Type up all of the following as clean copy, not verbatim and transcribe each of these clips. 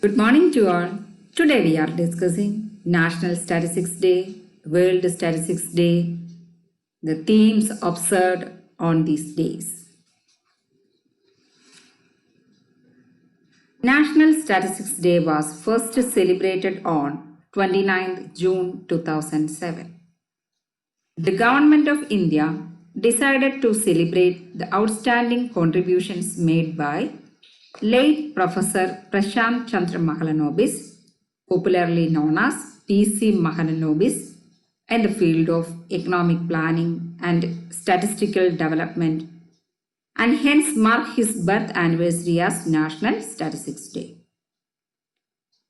Good morning to all. Today we are discussing National Statistics Day, World Statistics Day, the themes observed on these days. National Statistics Day was first celebrated on 29th June 2007. The Government of India decided to celebrate the outstanding contributions made by late Professor Prashant Chandra Mahalanobis, popularly known as P.C. Mahalanobis, in the field of economic planning and statistical development, and hence mark his birth anniversary as National Statistics Day.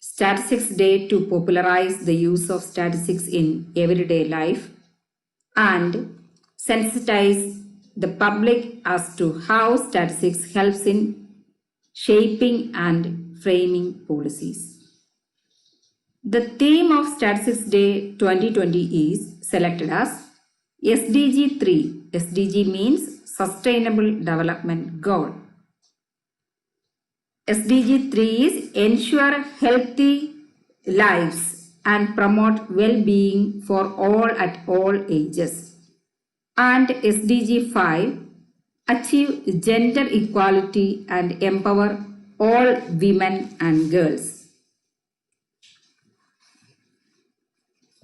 Statistics Day to popularize the use of statistics in everyday life and sensitize the public as to how statistics helps in shaping and framing policies. The theme of Statistics Day 2020 is selected as SDG 3. SDG means Sustainable Development Goal. SDG 3 is ensure healthy lives and promote well-being for all at all ages. And SDG 5 achieve gender equality and empower all women and girls.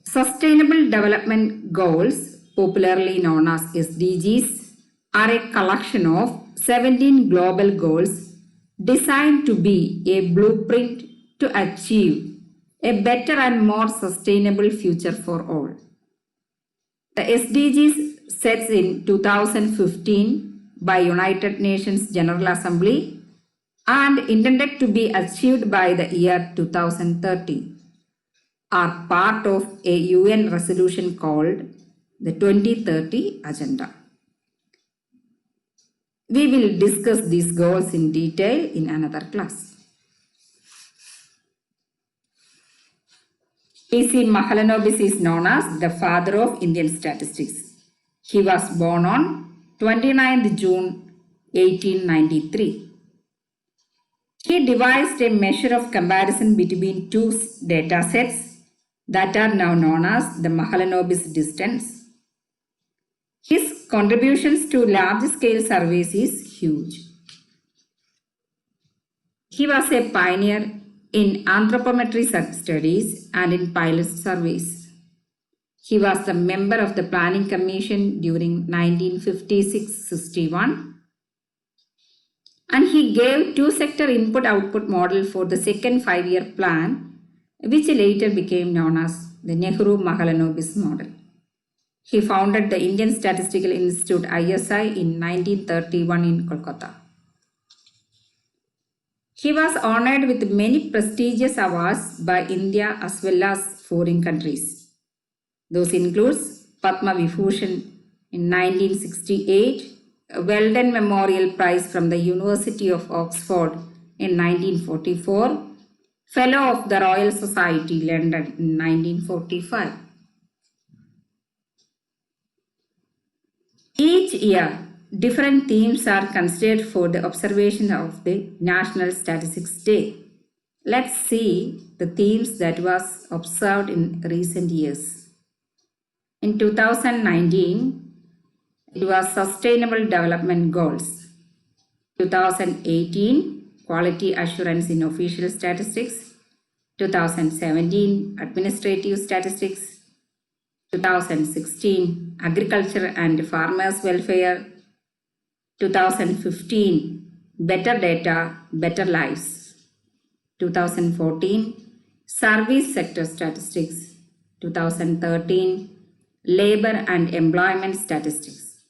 Sustainable Development Goals, popularly known as SDGs, are a collection of 17 global goals designed to be a blueprint to achieve a better and more sustainable future for all. The SDGs sets in 2015 by United Nations General Assembly and intended to be achieved by the year 2030 are part of a UN resolution called the 2030 Agenda. We will discuss these goals in detail in another class. P.C. Mahalanobis is known as the father of Indian statistics. He was born on 29th June 1893. He devised a measure of comparison between two data sets that are now known as the Mahalanobis distance. His contributions to large-scale surveys is huge. He was a pioneer in anthropometry studies and in pilot surveys. He was a member of the Planning Commission during 1956-61, and he gave two-sector input-output model for the second five-year plan, which later became known as the Nehru-Mahalanobis model. He founded the Indian Statistical Institute ISI in 1931 in Kolkata. He was honored with many prestigious awards by India as well as foreign countries. Those include Padma Vibhushan in 1968, a Weldon Memorial Prize from the University of Oxford in 1944, Fellow of the Royal Society, London in 1945. Each year, different themes are considered for the observation of the National Statistics Day. Let's see the themes that was observed in recent years. In 2019, it was Sustainable Development Goals. 2018, Quality Assurance in Official Statistics. 2017, Administrative Statistics. 2016, Agriculture and Farmers Welfare. 2015, Better Data, Better Lives. 2014, Service Sector Statistics. 2013, Labor and Employment Statistics.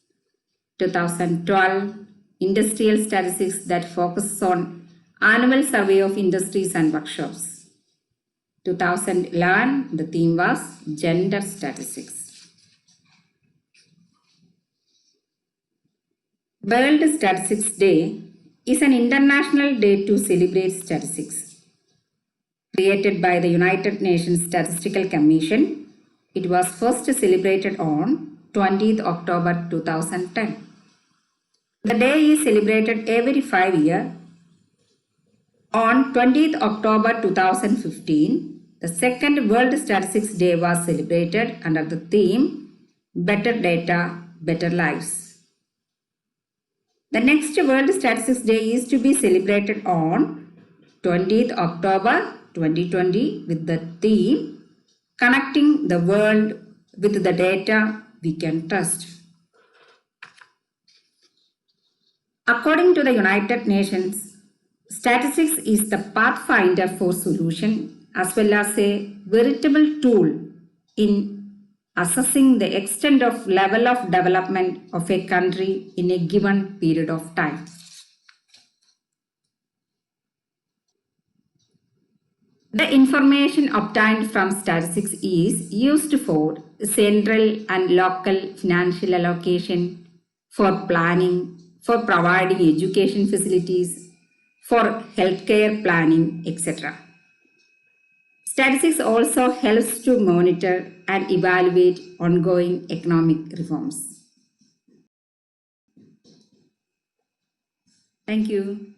2012, Industrial Statistics that focuses on annual survey of industries and workshops. 2011, the theme was Gender Statistics. World Statistics Day is an international day to celebrate statistics. Created by the United Nations Statistical Commission, it was first celebrated on 20th October 2010. The day is celebrated every 5 years On 20th October 2015, the second World Statistics Day was celebrated under the theme Better Data, Better Lives. The next World Statistics Day is to be celebrated on 20th October 2020 with the theme Connecting the World with the Data We Can Trust. According to the United Nations, statistics is the pathfinder for solution as well as a veritable tool in assessing the extent of level of development of a country in a given period of time. The information obtained from statistics is used for central and local financial allocation, for planning, for providing education facilities, for healthcare planning, etc. Statistics also helps to monitor and evaluate ongoing economic reforms. Thank you.